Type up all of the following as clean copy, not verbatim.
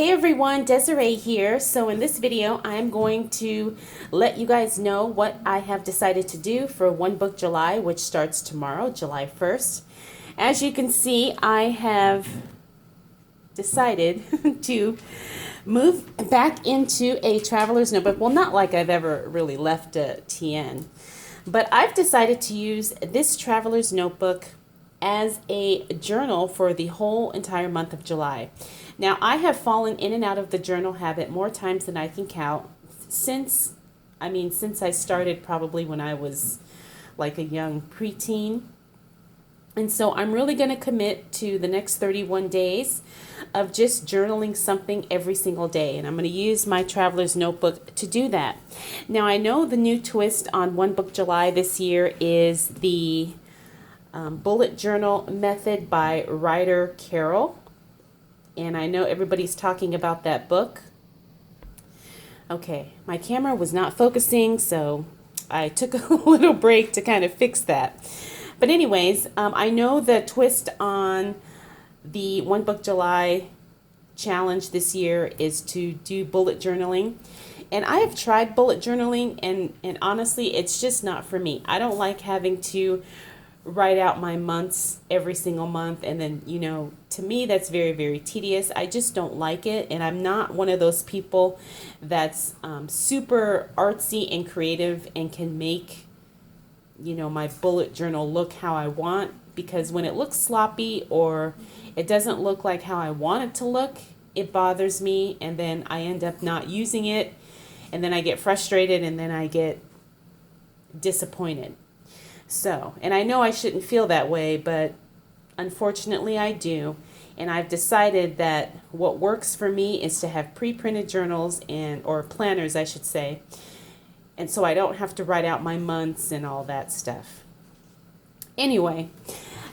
Hey everyone, Desiree here. So in this video, I'm going to let you guys know what I have decided to do for One Book July, which starts tomorrow, July 1st. As you can see, I have decided to move back into a traveler's notebook. Well, not like I've ever really left a TN, but I've decided to use this traveler's notebook as a journal for the whole entire month of July. Now, I have fallen in and out of the journal habit more times than I can count since I started probably when I was like a young preteen. And so I'm really going to commit to the next 31 days of just journaling something every single day. And I'm going to use my traveler's notebook to do that. Now, I know the new twist on One Book July this year is the bullet journal method by writer Carol. And I know everybody's talking about that book. Okay, my camera was not focusing, so I took a little break to kind of fix that. But anyways, I know the twist on the One Book July challenge this year is to do bullet journaling. And I have tried bullet journaling, and honestly, it's just not for me. I don't like having to write out my months every single month, and then, to me that's very, very tedious. I just don't like it, and I'm not one of those people that's super artsy and creative and can make my bullet journal look how I want, because when it looks sloppy or it doesn't look like how I want it to look, it bothers me, and then I end up not using it, and then I get frustrated, and then I get disappointed. So, and I know I shouldn't feel that way, but unfortunately I do. And I've decided that what works for me is to have pre-printed journals or planners, I should say. And so I don't have to write out my months and all that stuff. Anyway,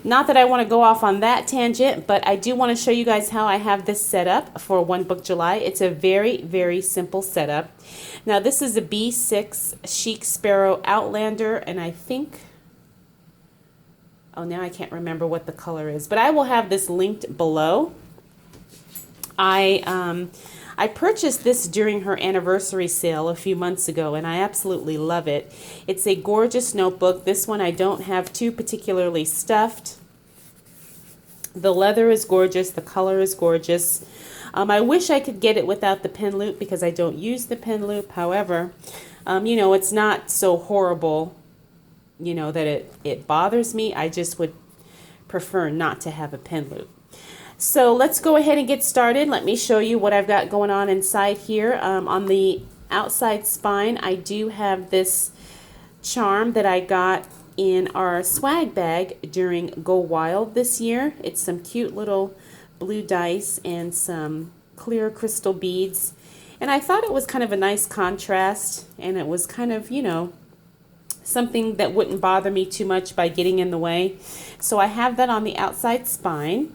not that I want to go off on that tangent, but I do want to show you guys how I have this set up for One Book July. It's a very, very simple setup. Now, this is a B6 Chic Sparrow Outlander, and I think... now I can't remember what the color is, but I will have this linked below. I purchased this during her anniversary sale a few months ago, and I absolutely love it. It's a gorgeous notebook. This one I don't have too particularly stuffed. The leather is gorgeous. The color is gorgeous. I wish I could get it without the pen loop because I don't use the pen loop. However, it's not so horrible that it bothers me. I just would prefer not to have a pen loop. So let's go ahead and get started. Let me show you what I've got going on inside here. On the outside spine, I do have this charm that I got in our swag bag during Go Wild this year. It's some cute little blue dice and some clear crystal beads. And I thought it was kind of a nice contrast, and it was kind of, something that wouldn't bother me too much by getting in the way. So I have that on the outside spine.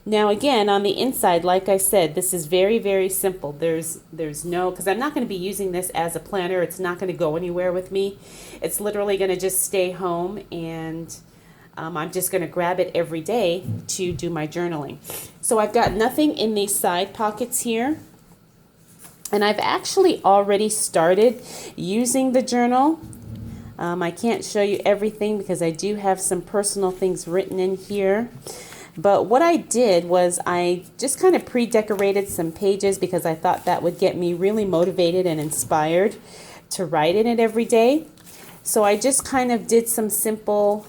Now again, on the inside, like I said, this is very, very simple. There's no, because I'm not going to be using this as a planner. It's not going to go anywhere with me. It's literally going to just stay home, and I'm just going to grab it every day to do my journaling. So I've got nothing in these side pockets here. And I've actually already started using the journal. I can't show you everything because I do have some personal things written in here. But what I did was I just kind of pre-decorated some pages because I thought that would get me really motivated and inspired to write in it every day. So I just kind of did some simple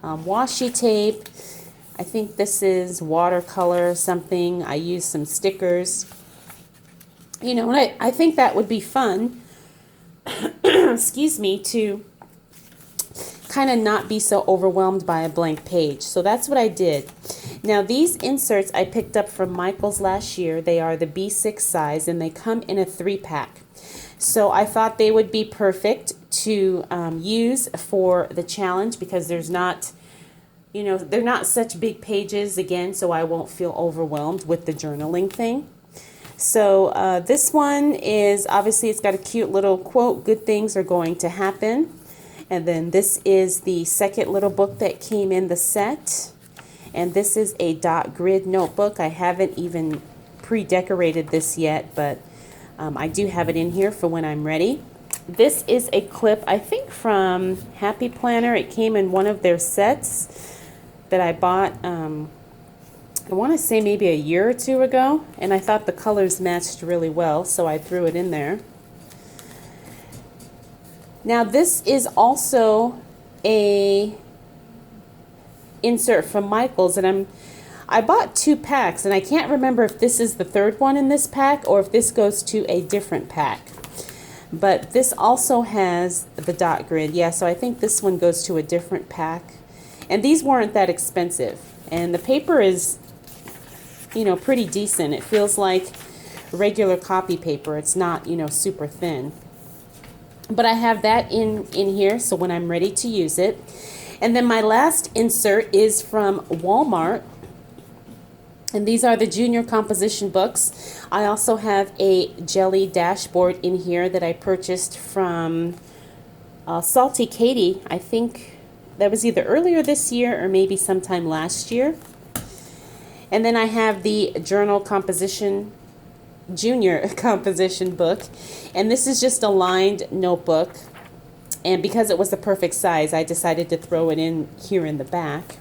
washi tape. I think this is watercolor or something. I used some stickers. And I think that would be fun, excuse me, to kind of not be so overwhelmed by a blank page. So that's what I did. Now, these inserts I picked up from Michael's last year. They are the B6 size, and they come in a 3-pack. So I thought they would be perfect to use for the challenge because there's not, they're not such big pages, again, so I won't feel overwhelmed with the journaling thing. So this one is, obviously it's got a cute little quote, good things are going to happen. And then this is the second little book that came in the set. And this is a dot grid notebook. I haven't even pre-decorated this yet, but I do have it in here for when I'm ready. This is a clip, I think from Happy Planner. It came in one of their sets that I bought, I want to say maybe a year or two ago, and I thought the colors matched really well, so I threw it in there. Now this is also a insert from Michaels, and I bought 2 packs, and I can't remember if this is the 3rd one in this pack or if this goes to a different pack. But this also has the dot grid. Yeah, so I think this one goes to a different pack. And these weren't that expensive. And the paper is, you know, pretty decent. It feels like regular copy paper. It's not, you know, super thin. But I have that in here, so when I'm ready to use it. And then my last insert is from Walmart. And these are the junior composition books. I also have a jelly dashboard in here that I purchased from Salty Katie. I think that was either earlier this year or maybe sometime last year. And then I have the journal composition, junior composition book. And this is just a lined notebook. And because it was the perfect size, I decided to throw it in here in the back.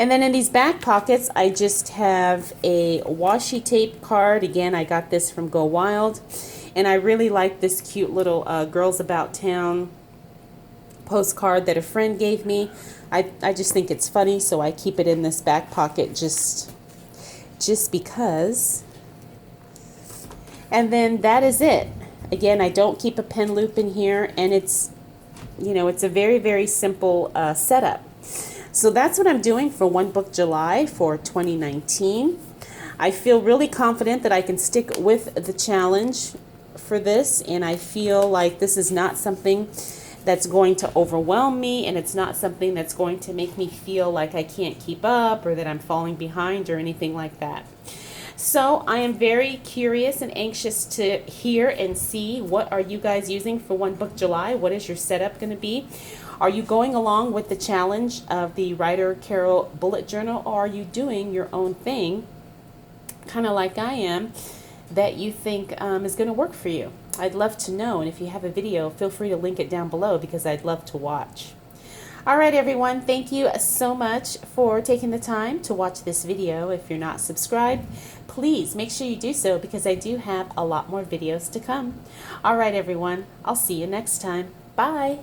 And then in these back pockets, I just have a washi tape card. Again, I got this from Go Wild. And I really like this cute little Girls About Town postcard that a friend gave me. I just think it's funny, so I keep it in this back pocket just because. And then that is it. Again, I don't keep a pen loop in here, and it's, you know, it's a very, very simple setup. So that's what I'm doing for One Book July for 2019. I feel really confident that I can stick with the challenge for this, and I feel like this is not something that's going to overwhelm me, and it's not something that's going to make me feel like I can't keep up or that I'm falling behind or anything like that. So I am very curious and anxious to hear and see, what are you guys using for One Book July? What is your setup going to be? Are you going along with the challenge of the Writer Carol bullet journal, or are you doing your own thing, kind of like I am, that you think is going to work for you? I'd love to know, and if you have a video, feel free to link it down below because I'd love to watch. All right, everyone, thank you so much for taking the time to watch this video. If you're not subscribed, please make sure you do so because I do have a lot more videos to come. All right, everyone, I'll see you next time. Bye.